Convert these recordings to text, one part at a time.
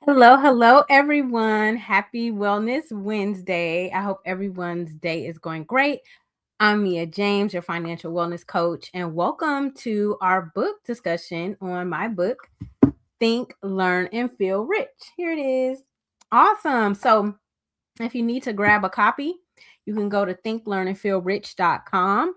Hello, hello, everyone. Happy Wellness Wednesday. I hope everyone's day is going great. I'm Mia James, your financial wellness coach, and welcome to our book discussion on my book, Think, Learn, and Feel Rich. Here it is. Awesome. So, if you need to grab a copy, you can go to thinklearnandfeelrich.com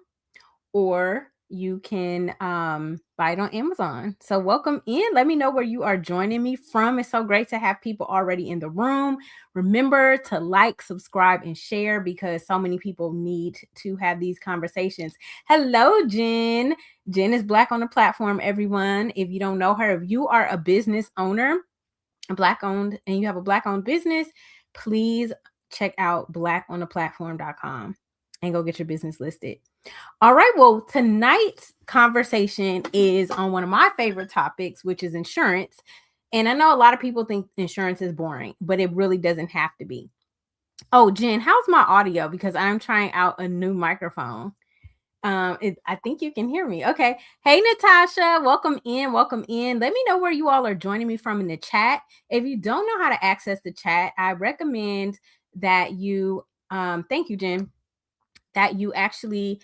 or you can buy it on Amazon. So welcome in. Let me know where you are joining me from. It's so great to have people already in the room. Remember to like, subscribe, and share because so many people need to have these conversations. Hello, Jen. Jen is Black on the Platform, everyone. If you don't know her, if you are a business owner, Black owned, and you have a Black owned business, please check out blackontheplatform.com and go get your business listed. All right. Well, tonight's conversation is on one of my favorite topics, which is insurance. And I know a lot of people think insurance is boring, but it really doesn't have to be. Oh, Jen, how's my audio? Because I'm trying out a new microphone. I think you can hear me. Okay. Hey, Natasha, welcome in. Welcome in. Let me know where you all are joining me from in the chat. If you don't know how to access the chat, I recommend that you, thank you, Jen, that you actually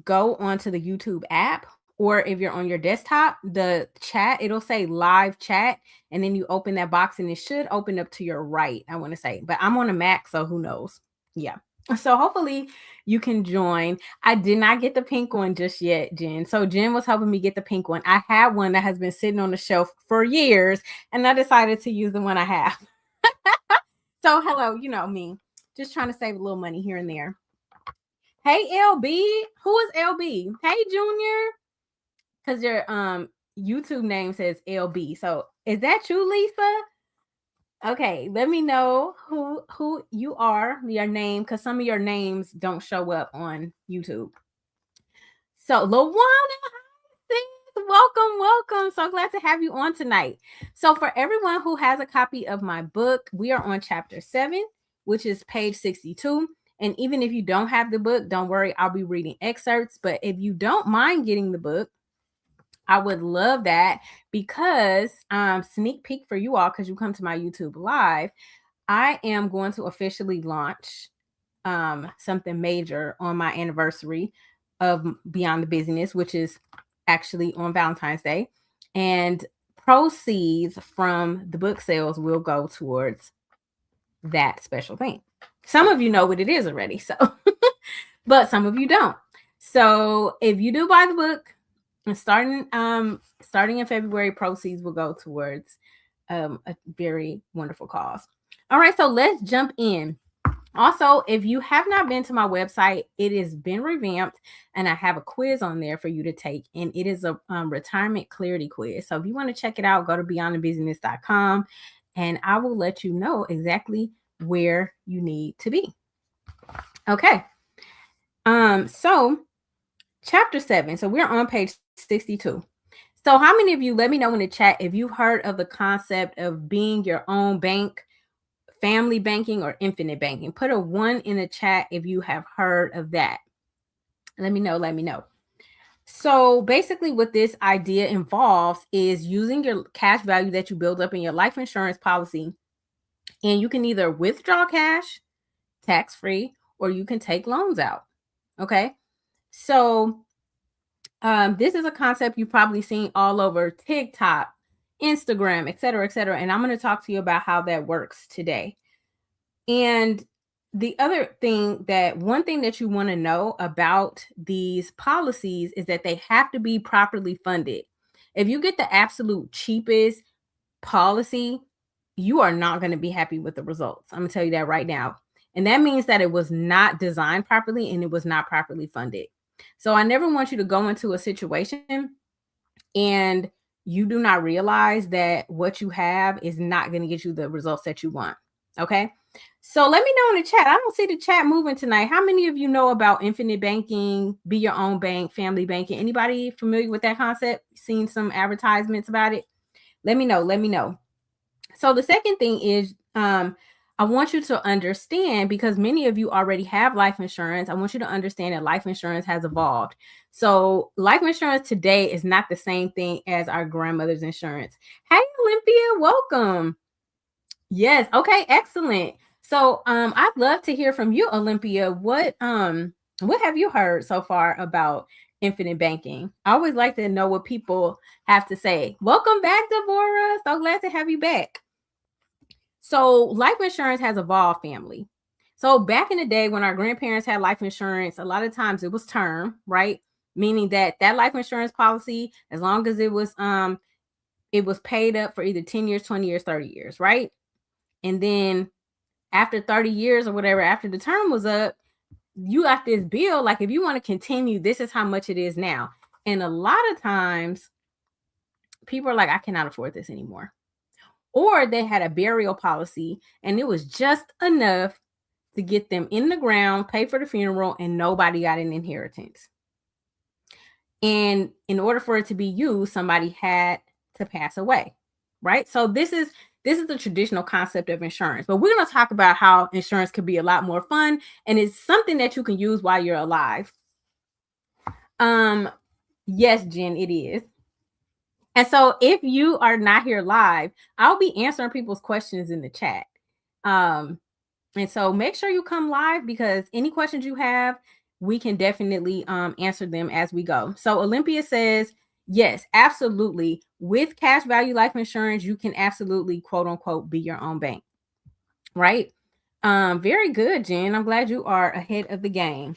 go onto the YouTube app, or if you're on your desktop, the chat, it'll say live chat, and then you open that box and it should open up to your right, I want to say. But I'm on a Mac, so who knows? Yeah. So hopefully you can join. I did not get the pink one just yet, Jen. So Jen was helping me get the pink one. I had one that has been sitting on the shelf for years, and I decided to use the one I have. So hello, you know me, just trying to save a little money here and there. Hey LB, who is LB? Hey Junior, because your YouTube name says LB. So is that you, Lisa? Okay, let me know who you are, your name, because some of your names don't show up on YouTube. So Lawana, welcome. So glad to have you on tonight. So for everyone who has a copy of my book, we are on chapter 7, which is page 62. And even if you don't have the book, don't worry, I'll be reading excerpts. But if you don't mind getting the book, I would love that because sneak peek for you all, because you come to my YouTube live, I am going to officially launch something major on my anniversary of Beyond the Busyness, which is actually on Valentine's Day. And proceeds from the book sales will go towards that special thing. Some of you know what it is already, so but some of you don't. So if you do buy the book, and starting in February, proceeds will go towards a very wonderful cause. All right, so let's jump in. Also, if you have not been to my website, it has been revamped and I have a quiz on there for you to take. And it is a retirement clarity quiz. So if you want to check it out, go to beyondthebusiness.com and I will let you know exactly where you need to be. Okay. So chapter 7. So we're on page 62. So how many of you, let me know in the chat if you've heard of the concept of being your own bank, family banking, or infinite banking. Put a 1 in the chat if you have heard of that. Let me know. So basically what this idea involves is using your cash value that you build up in your life insurance policy, and you can either withdraw cash tax-free or you can take loans out. Okay. So this is a concept you've probably seen all over TikTok, Instagram, et cetera, et cetera. And I'm going to talk to you about how that works today. And the other thing, that one thing that you want to know about these policies is that they have to be properly funded. If you get the absolute cheapest policy, you are not going to be happy with the results. I'm going to tell you that right now. And that means that it was not designed properly and it was not properly funded. So I never want you to go into a situation and you do not realize that what you have is not going to get you the results that you want. Okay. So let me know in the chat. I don't see the chat moving tonight. How many of you know about infinite banking, be your own bank, family banking? Anybody familiar with that concept? Seen some advertisements about it? Let me know. So the second thing is, I want you to understand, because many of you already have life insurance, I want you to understand that life insurance has evolved. So life insurance today is not the same thing as our grandmother's insurance. Hey, Olympia, welcome. Yes. Okay. Excellent. So, I'd love to hear from you, Olympia. What have you heard so far about infinite banking? I always like to know what people have to say. Welcome back, Deborah. So glad to have you back. So, life insurance has evolved, family. So, back in the day when our grandparents had life insurance, a lot of times it was term, right? Meaning that life insurance policy, as long as it was paid up for either 10 years, 20 years, 30 years, right? And then after 30 years or whatever, after the term was up, you got this bill. Like, if you want to continue, this is how much it is now. And a lot of times people are like, I cannot afford this anymore. Or they had a burial policy and it was just enough to get them in the ground, pay for the funeral, and nobody got an inheritance. And in order for it to be used, somebody had to pass away, right? So this is the traditional concept of insurance. But we're going to talk about how insurance could be a lot more fun, and it's something that you can use while you're alive. Yes, Jen, it is. And so if you are not here live, I'll be answering people's questions in the chat. And so make sure you come live, because any questions you have, we can definitely answer them as we go. So Olympia says, yes, absolutely. With cash value life insurance, you can absolutely, quote unquote, be your own bank, right? Very good, Jen. I'm glad you are ahead of the game.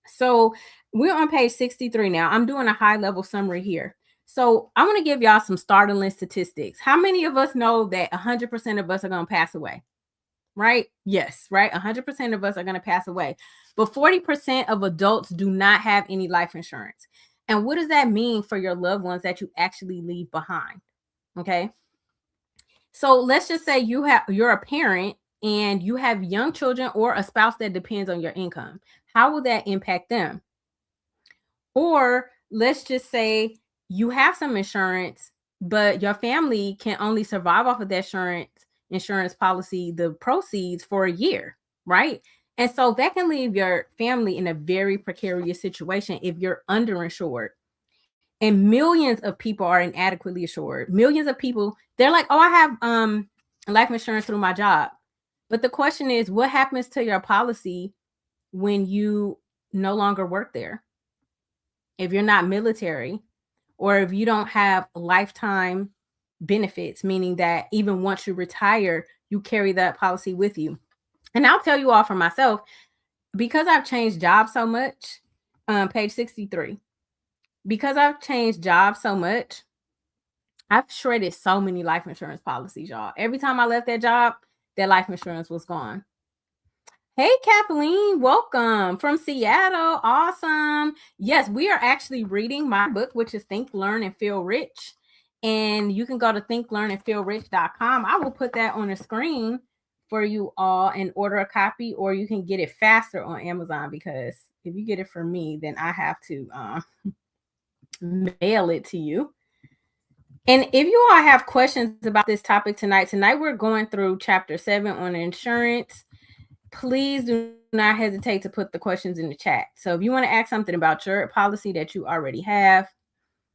So we're on page 63 now. I'm doing a high level summary here. So I want to give y'all some startling statistics. How many of us know that 100% of us are going to pass away? Right? Yes, right? 100% of us are going to pass away. But 40% of adults do not have any life insurance. And what does that mean for your loved ones that you actually leave behind? Okay. So let's just say you're a parent and you have young children or a spouse that depends on your income. How will that impact them? Or let's just say you have some insurance, but your family can only survive off of that insurance policy, the proceeds, for a year, right? And so that can leave your family in a very precarious situation if you're underinsured. And millions of people are inadequately assured. Millions of people, they're like, oh, I have life insurance through my job. But the question is, what happens to your policy when you no longer work there? If you're not military, or if you don't have lifetime benefits, meaning that even once you retire, you carry that policy with you. And I'll tell you all for myself, because I've changed jobs so much, page 63, because I've changed jobs so much, I've shredded so many life insurance policies, y'all. Every time I left that job, that life insurance was gone. Hey, Kathleen, welcome from Seattle. Awesome. Yes, we are actually reading my book, which is Think, Learn, and Feel Rich. And you can go to thinklearnandfeelrich.com. I will put that on the screen for you all and order a copy, or you can get it faster on Amazon, because if you get it from me, then I have to mail it to you. And if you all have questions about this topic tonight we're going through chapter 7 on insurance. Please do not hesitate to put the questions in the chat. So if you want to ask something about your policy that you already have,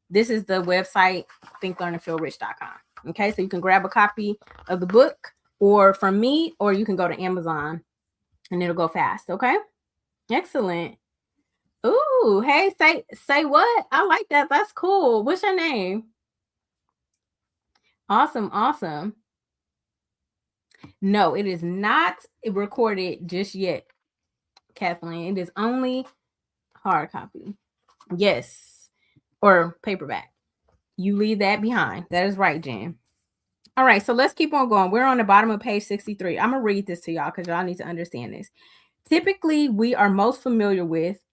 this is the website, thinklearnandfeelrich.com. Okay, so you can grab a copy of the book, or from me, or you can go to Amazon and it'll go fast. Okay, excellent. Ooh, hey, say what? I like that. That's cool. What's your name? Awesome. No, it is not recorded just yet, Kathleen. It is only hard copy. Yes, or paperback. You leave that behind. That is right, Jen. All right, so let's keep on going. We're on the bottom of page 63. I'm going to read this to y'all because y'all need to understand this. Typically, we are most familiar with,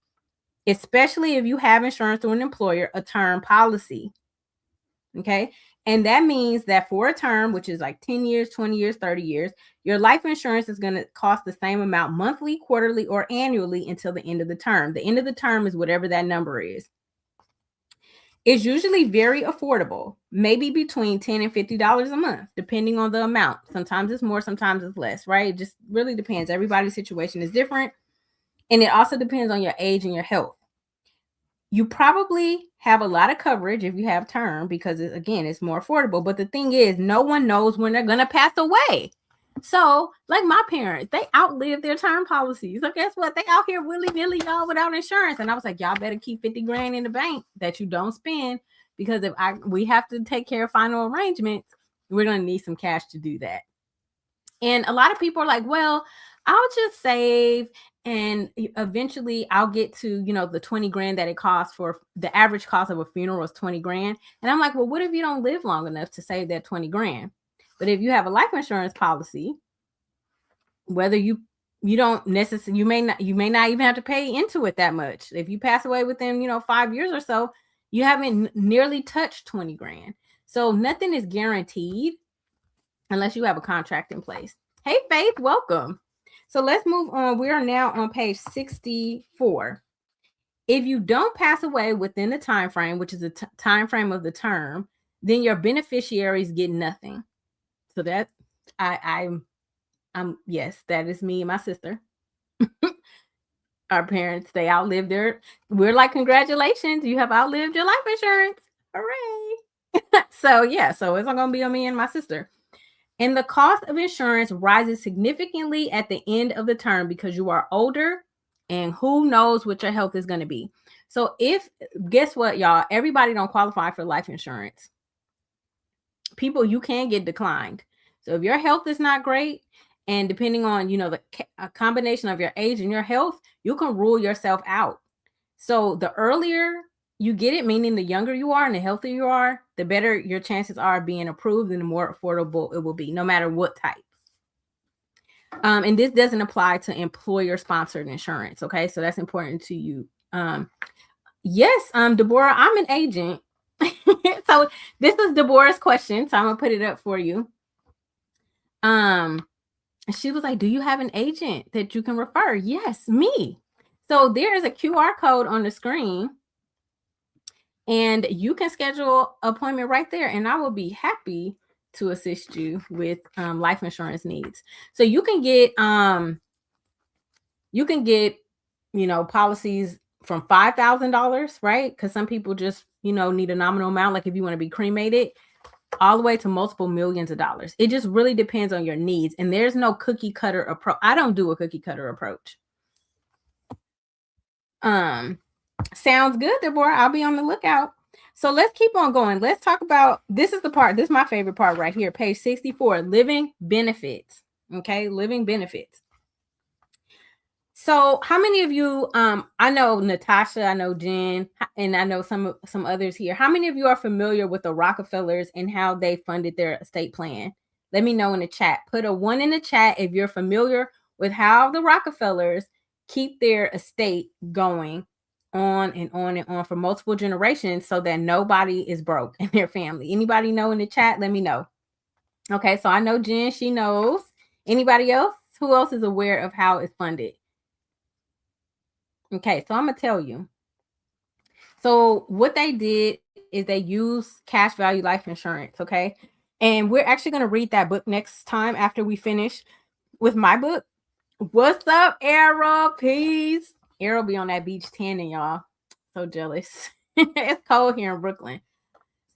especially if you have insurance through an employer, a term policy. Okay. And that means that for a term, which is like 10 years, 20 years, 30 years, your life insurance is going to cost the same amount monthly, quarterly, or annually until the end of the term. The end of the term is whatever that number is. It's usually very affordable, maybe between $10 and $50 a month, depending on the amount. Sometimes it's more, sometimes it's less, right? It just really depends. Everybody's situation is different. And it also depends on your age and your health. You probably have a lot of coverage if you have term because again, it's more affordable. But the thing is, no one knows when they're going to pass away. So, like my parents, they outlived their term policies. So guess what? They out here willy-nilly, y'all, without insurance. And I was like, y'all better keep 50 grand in the bank that you don't spend, because if we have to take care of final arrangements, we're going to need some cash to do that. And a lot of people are like, well, I'll just save and eventually I'll get to, the 20 grand that it costs. For the average cost of a funeral is 20 grand. And I'm like, well, what if you don't live long enough to save that 20 grand? But if you have a life insurance policy, whether you don't necessarily, you may not even have to pay into it that much. If you pass away within, 5 years or so, you haven't nearly touched 20 grand. So nothing is guaranteed unless you have a contract in place. Hey, Faith, welcome. So let's move on. We are now on page 64. If you don't pass away within the time frame, which is the time frame of the term, then your beneficiaries get nothing. So that I'm yes, that is me and my sister. Our parents, they outlived we're like, congratulations, you have outlived your life insurance. Hooray. So it's not gonna be on me and my sister. And the cost of insurance rises significantly at the end of the term because you are older and who knows what your health is going to be. So guess what, y'all, everybody don't qualify for life insurance. People, you can get declined. So if your health is not great, and depending on, the combination of your age and your health, you can rule yourself out. So the earlier you get it, meaning the younger you are and the healthier you are, the better your chances are of being approved and the more affordable it will be, no matter what type. And this doesn't apply to employer-sponsored insurance, okay? So that's important to you. Yes, Deborah, I'm an agent. So this is Deborah's question, so I'm gonna put it up for you. She was like, do you have an agent that you can refer? Yes, me. So there is a QR code on the screen, and you can schedule an appointment right there, and I will be happy to assist you with life insurance needs. So you can get policies from $5,000, right? Because some people just need a nominal amount, like if you want to be cremated, all the way to multiple millions of dollars. It just really depends on your needs, and there's no cookie cutter approach. I don't do a cookie cutter approach. Sounds good, Deborah. I'll be on the lookout. So let's keep on going. Let's talk about, this is my favorite part right here, page 64, living benefits. Okay, living benefits. So how many of you, I know Natasha, I know Jen, and I know some others here. How many of you are familiar with the Rockefellers and how they funded their estate plan? Let me know in the chat. Put a 1 in the chat if you're familiar with how the Rockefellers keep their estate going on and on and on for multiple generations so that nobody is broke in their family. Anybody know in the chat? Let me know. Okay, so I know Jen, she knows. Anybody else? Who else is aware of how it's funded? Okay, so I'm going to tell you. So what they did is they used cash value life insurance, okay? And we're actually going to read that book next time after we finish with my book. What's up, Arrow? Peace. Arrow be on that beach tanning, y'all. So jealous. It's cold here in Brooklyn.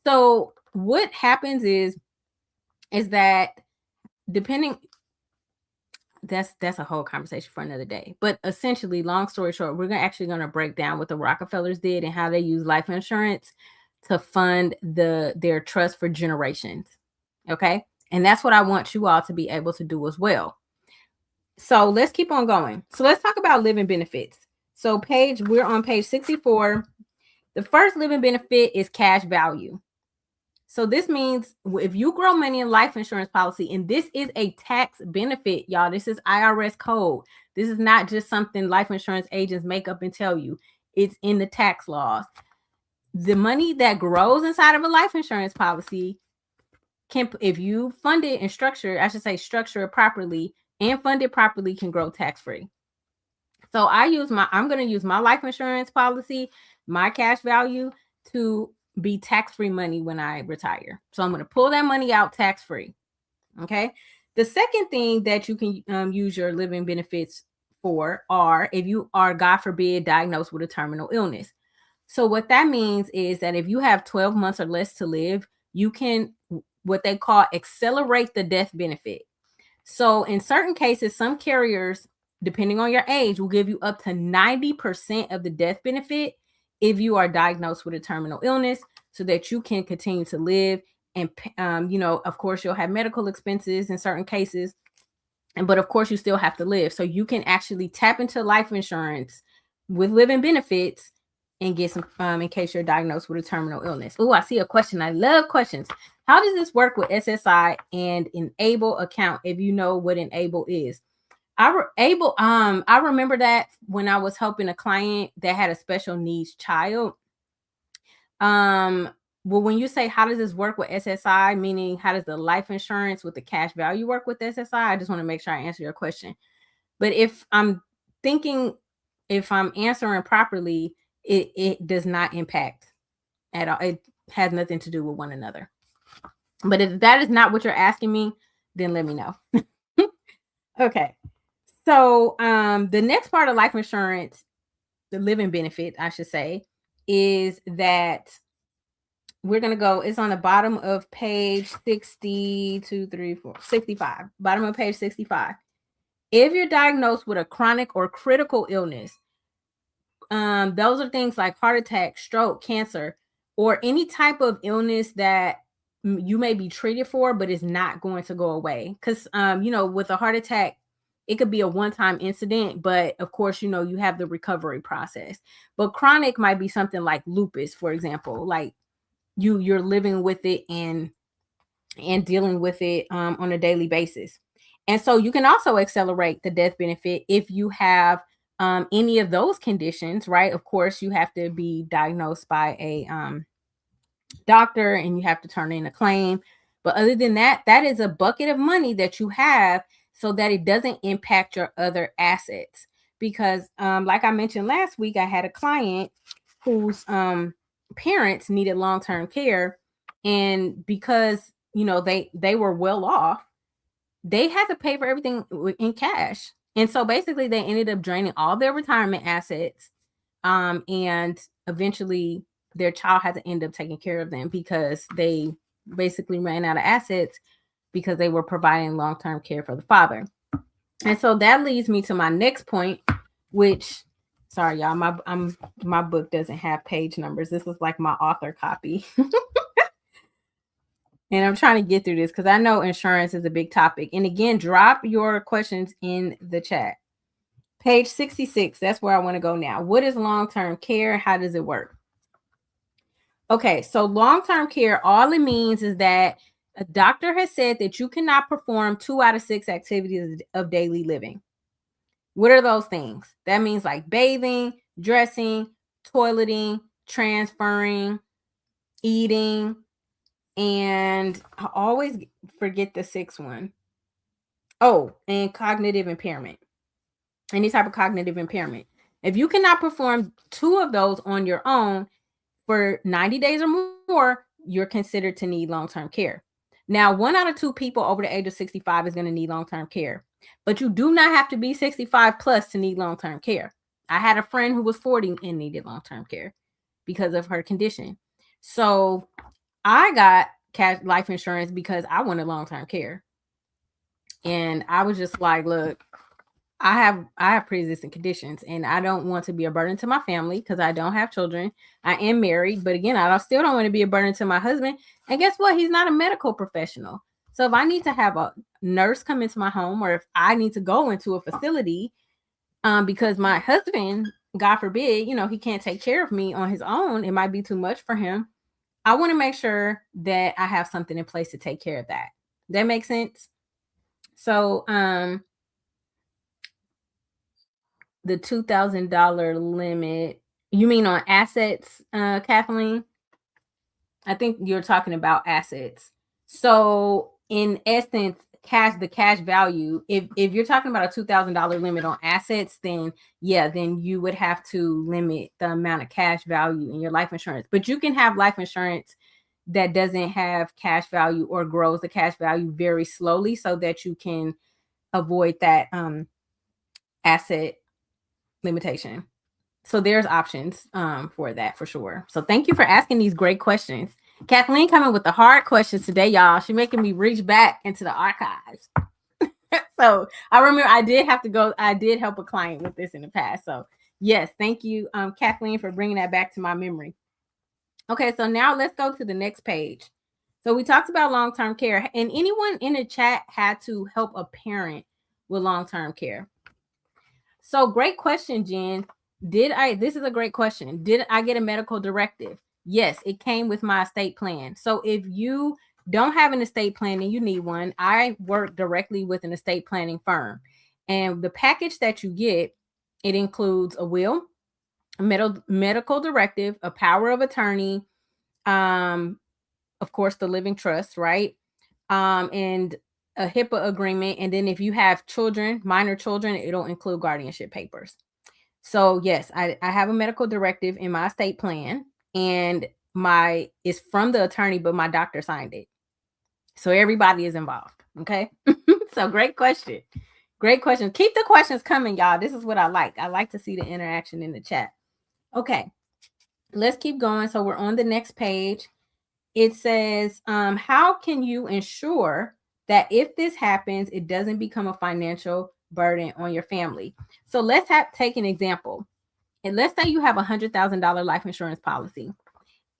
So what happens is that depending... That's a whole conversation for another day. But essentially, long story short, we're actually going to break down what the Rockefellers did and how they use life insurance to fund their trust for generations. Okay. And that's what I want you all to be able to do as well. So let's keep on going. So let's talk about living benefits. So we're on page 64. The first living benefit is cash value. So this means if you grow money in life insurance policy, and this is a tax benefit, y'all, this is IRS code. This is not just something life insurance agents make up and tell you. It's in the tax laws. The money that grows inside of a life insurance policy if you fund it and structure it properly and fund it properly, can grow tax-free. So I'm going to use my life insurance policy, my cash value, to be tax-free money when I retire. So I'm going to pull that money out tax-free. Okay. The second thing that you can use your living benefits for are if you are, God forbid, diagnosed with a terminal illness. So what that means is that if you have 12 months or less to live, you can what they call accelerate the death benefit. So in certain cases, some carriers, depending on your age, will give you up to 90% of the death benefit if you are diagnosed with a terminal illness, so that you can continue to live. And of course, you'll have medical expenses in certain cases, but of course, you still have to live. So you can actually tap into life insurance with living benefits and get some in case you're diagnosed with a terminal illness. Oh, I see a question. I love questions. How does this work with SSI and Enable account? If you know what Enable is, I remember that when I was helping a client that had a special needs child. Well, when you say how does this work with SSI, meaning how does the life insurance with the cash value work with SSI? I just want to make sure I answer your question. But if I'm answering properly, it does not impact at all. It has nothing to do with one another. But if that is not what you're asking me, then let me know. Okay. So the next part of life insurance, the living benefit, I should say, is that we're going to go, it's on the bottom of page 65, bottom of page 65. If you're diagnosed with a chronic or critical illness, those are things like heart attack, stroke, cancer, or any type of illness that you may be treated for, but is not going to go away. Because, with a heart attack, it could be a one-time incident, but of course, you have the recovery process. But chronic might be something like lupus, for example, like you're living with it and dealing with it on a daily basis. And so you can also accelerate the death benefit if you have any of those conditions, right? Of course, you have to be diagnosed by a doctor and you have to turn in a claim. But other than that, that is a bucket of money that you have so that it doesn't impact your other assets. Because like I mentioned last week, I had a client whose parents needed long-term care, and because they were well off, they had to pay for everything in cash. And so basically they ended up draining all their retirement assets, and eventually their child had to end up taking care of them because they basically ran out of assets because they were providing long-term care for the father. And so that leads me to my next point, which, sorry y'all, my book doesn't have page numbers. This is like my author copy. And I'm trying to get through this because I know insurance is a big topic. And again, drop your questions in the chat. Page 66, that's where I want to go now. What is long-term care? How does it work? Okay, so long-term care, all it means is that a doctor has said that you cannot perform 2 out of 6 activities of daily living. What are those things? That means like bathing, dressing, toileting, transferring, eating, and I always forget the 6th one. Oh, and cognitive impairment. Any type of cognitive impairment. If you cannot perform 2 of those on your own for 90 days or more, you're considered to need long-term care. Now, 1 out of 2 people over the age of 65 is going to need long-term care, but you do not have to be 65 plus to need long-term care. I had a friend who was 40 and needed long-term care because of her condition. So I got cash life insurance because I wanted long-term care. And I was just like, look, I have pre-existing conditions and I don't want to be a burden to my family because I don't have children. I am married, but again, I still don't want to be a burden to my husband. And guess what? He's not a medical professional. So if I need to have a nurse come into my home, or if I need to go into a facility because my husband, God forbid, he can't take care of me on his own, it might be too much for him. I want to make sure that I have something in place to take care of that. That makes sense? So the $2,000 limit, you mean on assets, Kathleen? I think you're talking about assets. So in essence, the cash value, if you're talking about a $2,000 limit on assets, then you would have to limit the amount of cash value in your life insurance. But you can have life insurance that doesn't have cash value or grows the cash value very slowly so that you can avoid that asset limitation. So there's options for that for sure. So thank you for asking these great questions. Kathleen coming with the hard questions today, y'all. She's making me reach back into the archives. So I remember I did help a client with this in the past. So yes, thank you, Kathleen, for bringing that back to my memory. Okay, so now let's go to the next page. So we talked about long-term care, and anyone in the chat had to help a parent with long-term care. So great question, Jen. This is a great question. Did I get a medical directive? Yes, it came with my estate plan. So if you don't have an estate plan and you need one, I work directly with an estate planning firm. And the package that you get, it includes a will, a medical directive, a power of attorney, of course, the living trust, right? And a HIPAA agreement. And then if you have children, minor children, it'll include guardianship papers. So yes, I have a medical directive in my estate plan, and it's from the attorney, but my doctor signed it. So everybody is involved. Okay. So great question. Great question. Keep the questions coming, y'all. This is what I like. I like to see the interaction in the chat. Okay. Let's keep going. So we're on the next page. It says, how can you ensure that if this happens, it doesn't become a financial burden on your family? So let's take an example. And let's say you have $100,000 life insurance policy.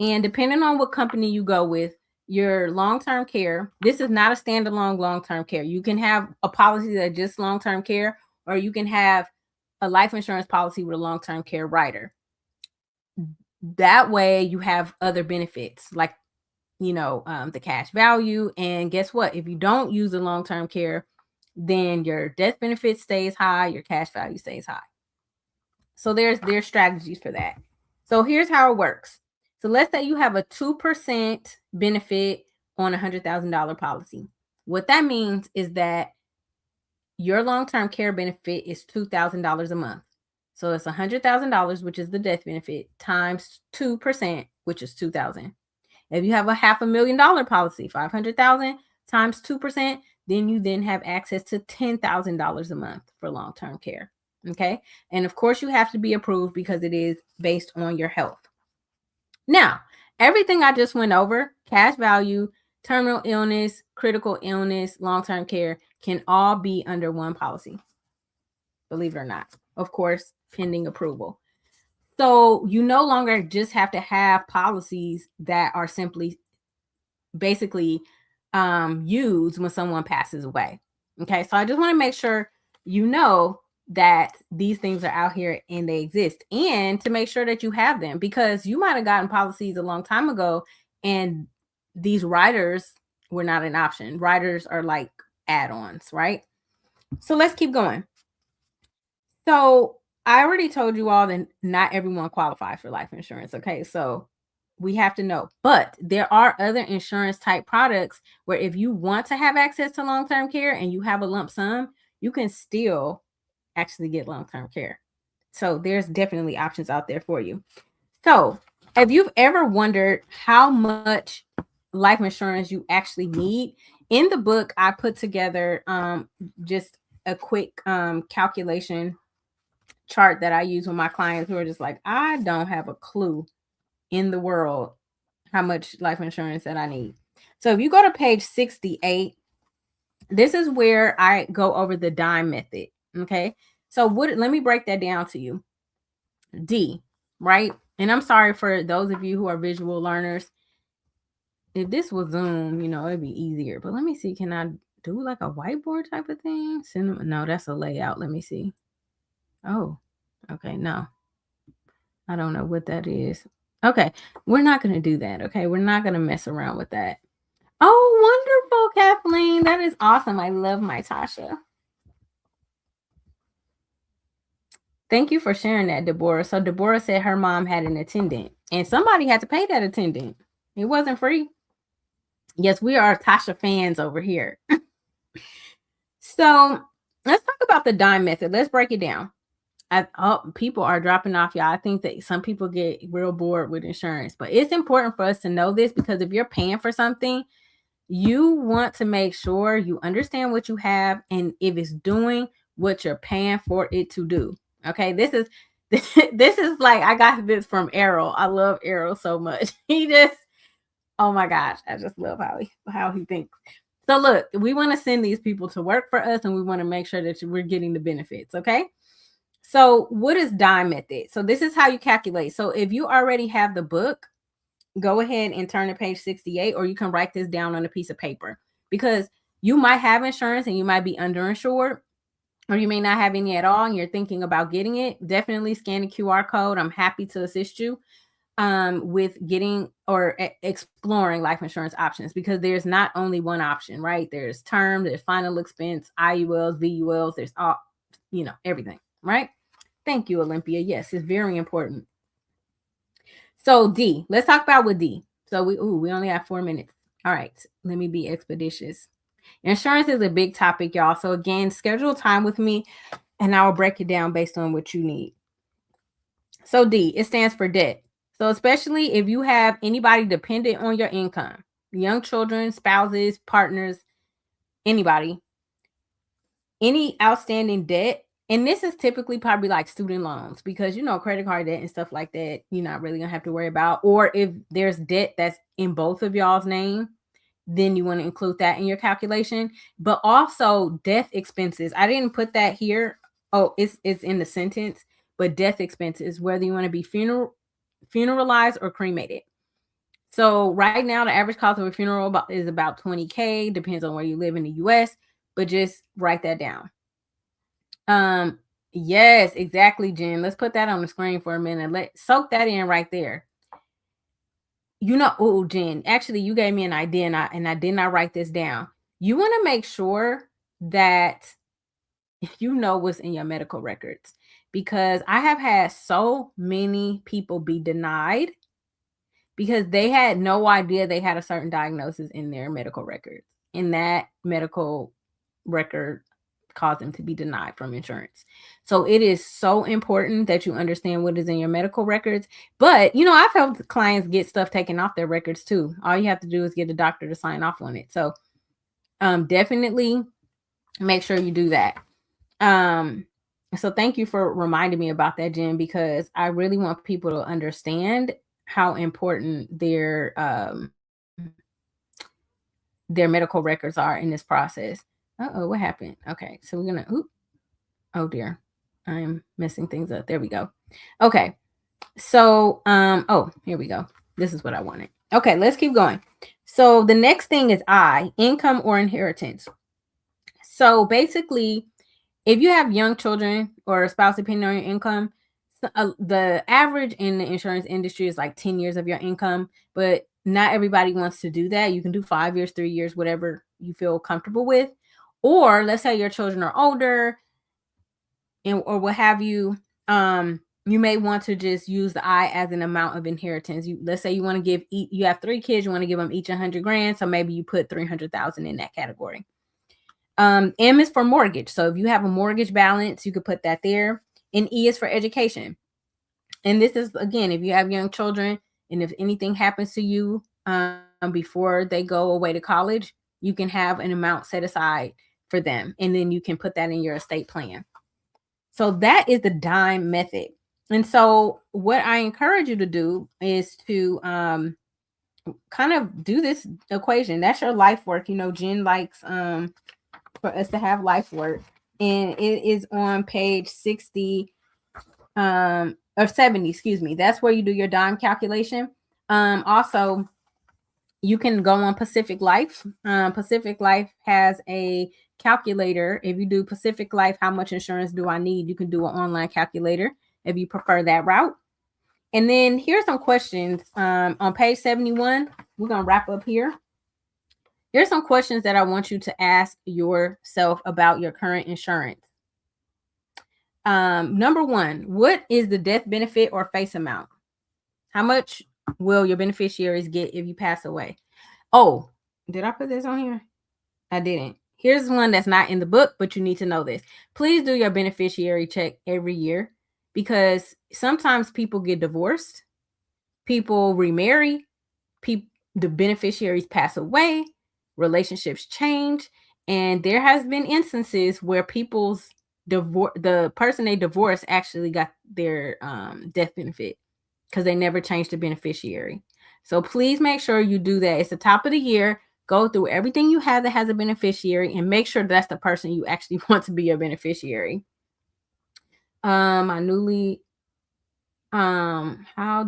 And depending on what company you go with, your long-term care, this is not a standalone long-term care. You can have a policy that just long-term care, or you can have a life insurance policy with a long-term care rider. That way you have other benefits like, the cash value. And guess what? If you don't use the long-term care, then your death benefit stays high, your cash value stays high. So there's strategies for that. So here's how it works. So let's say you have a 2% benefit on a $100,000 policy. What that means is that your long-term care benefit is $2,000 a month. So it's $100,000, which is the death benefit, times 2%, which is $2,000. If you have a $500,000 policy, $500,000 times 2%, then you have access to $10,000 a month for long-term care. Okay. And of course you have to be approved because it is based on your health. Now, everything I just went over, cash value, terminal illness, critical illness, long-term care, can all be under one policy. Believe it or not, of course, pending approval. So you no longer just have to have policies that are simply basically used when someone passes away. Okay, so I just want to make sure you know that these things are out here and they exist, and to make sure that you have them, because you might have gotten policies a long time ago and these riders were not an option. Riders are like add-ons, right? So let's keep going. So I already told you all that not everyone qualifies for life insurance. Okay, so we have to know, but there are other insurance type products where if you want to have access to long-term care and you have a lump sum, you can still actually get long-term care. So there's definitely options out there for you. So if you've ever wondered how much life insurance you actually need, in the book, I put together just a quick calculation chart that I use with my clients who are just like, I don't have a clue in the world how much life insurance that I need. So if you go to page 68, this is where I go over the DIME method. Okay. So let me break that down to you. D, right? And I'm sorry for those of you who are visual learners. If this was Zoom, it'd be easier. But let me see. Can I do like a whiteboard type of thing? No, that's a layout. Let me see. Oh, okay. No, I don't know what that is. Okay. We're not going to do that. Okay. We're not going to mess around with that. Oh, wonderful, Kathleen. That is awesome. I love my Tasha. Thank you for sharing that, Deborah. So Deborah said her mom had an attendant and somebody had to pay that attendant. It wasn't free. Yes, we are Tasha fans over here. So let's talk about the DIME method. Let's break it down. People are dropping off, y'all. I think that some people get real bored with insurance, but it's important for us to know this, because if you're paying for something, you want to make sure you understand what you have and if it's doing what you're paying for it to do. Okay, this is This is like, I got this from Errol. I love Errol so much. He just, oh my gosh, I just love how he thinks. So look, we want to send these people to work for us, and we want to make sure that we're getting the benefits. Okay. So what is dime method? So this is how you calculate. So if you already have the book, go ahead and turn to page 68, or you can write this down on a piece of paper, because you might have insurance and you might be underinsured, or you may not have any at all and you're thinking about getting it. Definitely scan the QR code. I'm happy to assist you with getting or exploring life insurance options, because there's not only one option, right? There's term, there's final expense, IULs, VULs, there's all, everything, right? Thank you, Olympia. Yes, it's very important. So D, let's talk about with D. So we only have 4 minutes. All right, let me be expeditious. Insurance is a big topic, y'all. So again, schedule time with me and I'll break it down based on what you need. So D, it stands for debt. So especially if you have anybody dependent on your income, young children, spouses, partners, anybody, any outstanding debt, and this is typically probably like student loans, because credit card debt and stuff like that, you're not really gonna have to worry about. Or if there's debt that's in both of y'all's name, then you want to include that in your calculation. But also death expenses. I didn't put that here. Oh, it's in the sentence, but death expenses, whether you want to be funeralized or cremated. So right now, the average cost of a funeral is about $20K, depends on where you live in the US, but just write that down. Yes, exactly, Jen. Let's put that on the screen for a minute. Let's soak that in right there. Oh, Jen, actually, you gave me an idea, and I did not write this down. You want to make sure that you know what's in your medical records, because I have had so many people be denied because they had no idea they had a certain diagnosis in their medical records, and that medical record caused them to be denied from insurance. So it is so important that you understand what is in your medical records. But I've helped clients get stuff taken off their records too. All you have to do is get a doctor to sign off on it. So definitely make sure you do that. So thank you for reminding me about that, Jen, because I really want people to understand how important their medical records are in this process. Uh-oh, what happened? Okay, so we're gonna, oh dear, I'm messing things up. There we go. Okay, so oh, here we go. This is what I wanted. Okay, let's keep going. So the next thing is income or inheritance. So basically, if you have young children or a spouse depending on your income, the average in the insurance industry is like 10 years of your income, but not everybody wants to do that. You can do 5 years, 3 years, whatever you feel comfortable with. Or let's say your children are older or what have you. You may want to just use the I as an amount of inheritance. Let's say you want to give, you have 3 kids, you want to give them each 100 grand. So maybe you put 300,000 in that category. M is for mortgage. So if you have a mortgage balance, you could put that there. And E is for education. And this is, again, if you have young children and if anything happens to you before they go away to college, you can have an amount set aside for them. And then you can put that in your estate plan. So that is the dime method. And so what I encourage you to do is to kind of do this equation. That's your life work. Jen likes for us to have life work. And it is on page 60 or 70, excuse me. That's where you do your dime calculation. Also, you can go on Pacific Life. Pacific Life has a calculator. If you do Pacific Life, how much insurance do I need? You can do an online calculator if you prefer that route. And then here's some questions on page 71. We're going to wrap up here. Here's some questions that I want you to ask yourself about your current insurance. Number 1, what is the death benefit or face amount? How much will your beneficiaries get if you pass away? Oh, did I put this on here? I didn't. Here's one that's not in the book, but you need to know this. Please do your beneficiary check every year, because sometimes people get divorced, people remarry, the beneficiaries pass away, relationships change, and there has been instances where people's the person they divorced actually got their death benefit because they never changed the beneficiary. So please make sure you do that. It's the top of the year. Go through everything you have that has a beneficiary and make sure that's the person you actually want to be your beneficiary. How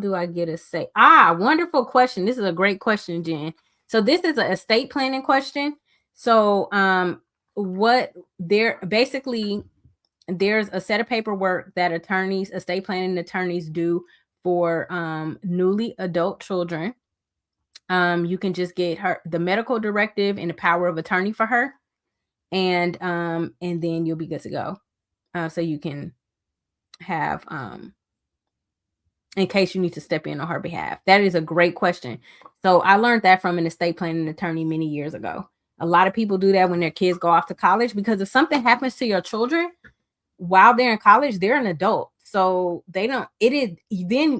do I get a say? Wonderful question. This is a great question, Jen. So this is an estate planning question. So there's a set of paperwork that estate planning attorneys do for newly adult children. You can just get the medical directive and the power of attorney for her, and then you'll be good to go. So you can have in case you need to step in on her behalf. That is a great question. So I learned that from an estate planning attorney many years ago. A lot of people do that when their kids go off to college, because if something happens to your children while they're in college, they're an adult. So then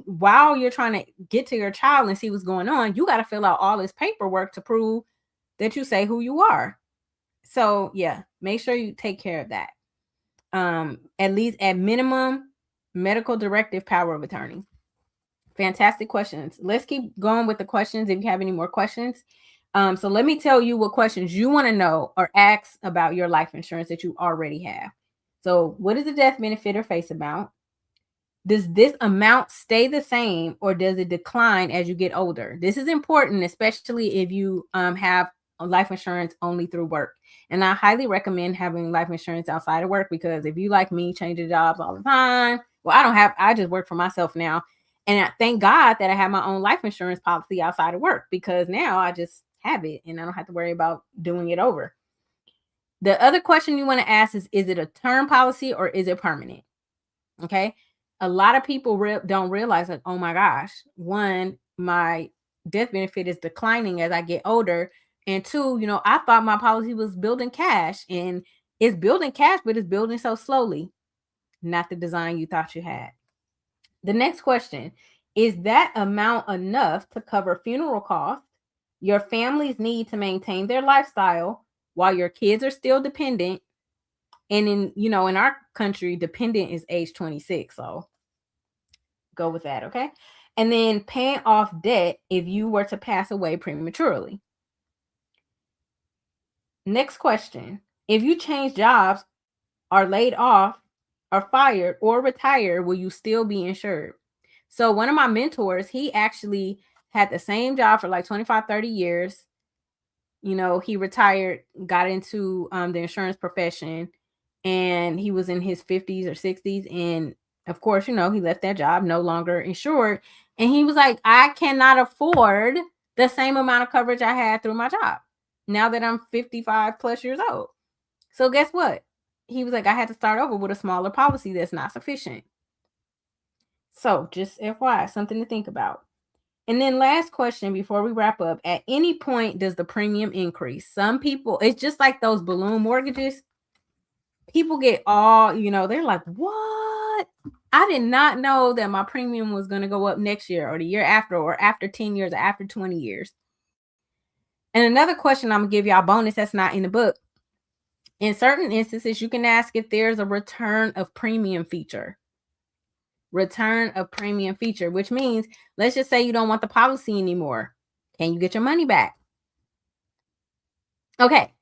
while you're trying to get to your child and see what's going on, you got to fill out all this paperwork to prove that you say who you are. So yeah, make sure you take care of that. At least at minimum, medical directive, power of attorney. Fantastic questions. Let's keep going with the questions if you have any more questions. So let me tell you what questions you want to know or ask about your life insurance that you already have. So what is the death benefit or face amount? Does this amount stay the same or does it decline as you get older? This is important, especially if you have life insurance only through work. And I highly recommend having life insurance outside of work, because if you, like me, changing jobs all the time, I just work for myself now. And I thank God that I have my own life insurance policy outside of work, because now I just have it and I don't have to worry about doing it over. The other question you want to ask is it a term policy or is it permanent? Okay. A lot of people don't realize that, oh my gosh, one, my death benefit is declining as I get older. And two, I thought my policy was building cash, and it's building cash, but it's building so slowly. Not the design you thought you had. The next question, is that amount enough to cover funeral costs, your family's need to maintain their lifestyle while your kids are still dependent? And in our country, dependent is age 26. So go with that. Okay. And then paying off debt if you were to pass away prematurely. Next question. If you change jobs, are laid off, are fired, or retire, will you still be insured? So one of my mentors, he actually had the same job for like 25, 30 years. He retired, got into the insurance profession, and he was in his 50s or 60s. And of course, he left that job, no longer insured. And he was like, I cannot afford the same amount of coverage I had through my job now that I'm 55 plus years old. So guess what? He was like, I had to start over with a smaller policy that's not sufficient. So just FYI, something to think about. And then last question before we wrap up, at any point does the premium increase? Some people, it's just like those balloon mortgages. People get they're like, what? I did not know that my premium was going to go up next year or the year after, or after 10 years, or after 20 years. And another question I'm going to give y'all bonus that's not in the book. In certain instances, you can ask if there's a return of premium feature. Return of premium feature, which means, let's just say you don't want the policy anymore. Can you get your money back? Okay,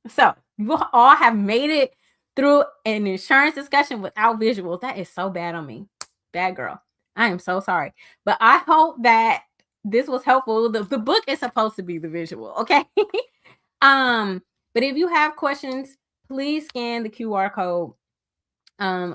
so you all have made it through an insurance discussion without visuals. That is so bad on me. Bad girl. I am so sorry. But I hope that this was helpful. The book is supposed to be the visual, okay? But if you have questions, please scan the QR code.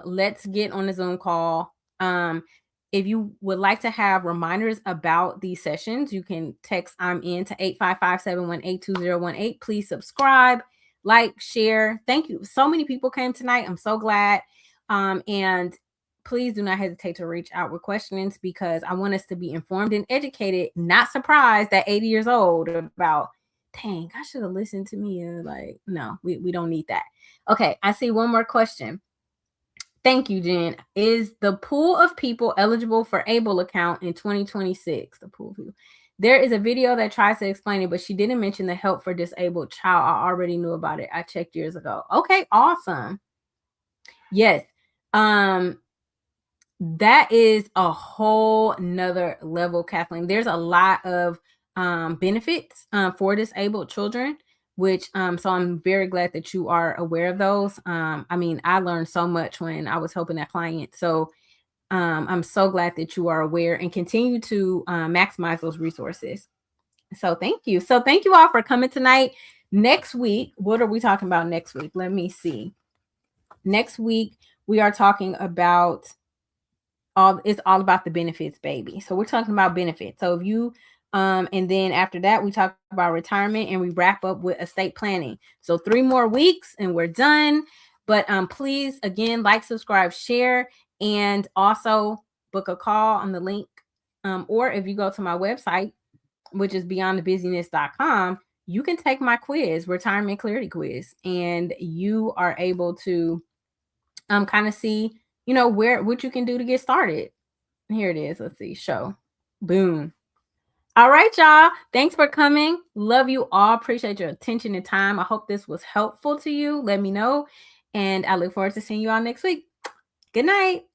Let's get on the Zoom call. If you would like to have reminders about these sessions, you can text I'm in to 855-718-2018. Please subscribe, like, share. Thank you. So many people came tonight. I'm so glad. And please do not hesitate to reach out with questions, because I want us to be informed and educated, not surprised at 80 years old about, dang, I should have listened to me. No, we don't need that. Okay, I see one more question. Thank you, Jen. Is the pool of people eligible for ABLE account in 2026? The pool of people. There is a video that tries to explain it, but she didn't mention the help for disabled child. I already knew about it. I checked years ago. Okay, awesome. Yes. That is a whole nother level, Kathleen. There's a lot of benefits for disabled children, which so I'm very glad that you are aware of those. I mean, I learned so much when I was helping that client. So I'm so glad that you are aware and continue to maximize those resources. So thank you. So thank you all for coming tonight. Next week, what are we talking about next week? Let me see. Next week, we are talking about it's all about the benefits, baby. So we're talking about benefits. So if you and then after that we talk about retirement and we wrap up with estate planning. So 3 more weeks and we're done. But please again like, subscribe, share, and also book a call on the link. Or if you go to my website, which is beyondthebusyness.com, you can take my quiz, retirement clarity quiz, and you are able to kind of see, you know, what you can do to get started. Here it is. Let's see. Show. Boom. All right, y'all. Thanks for coming. Love you all. Appreciate your attention and time. I hope this was helpful to you. Let me know. And I look forward to seeing you all next week. Good night.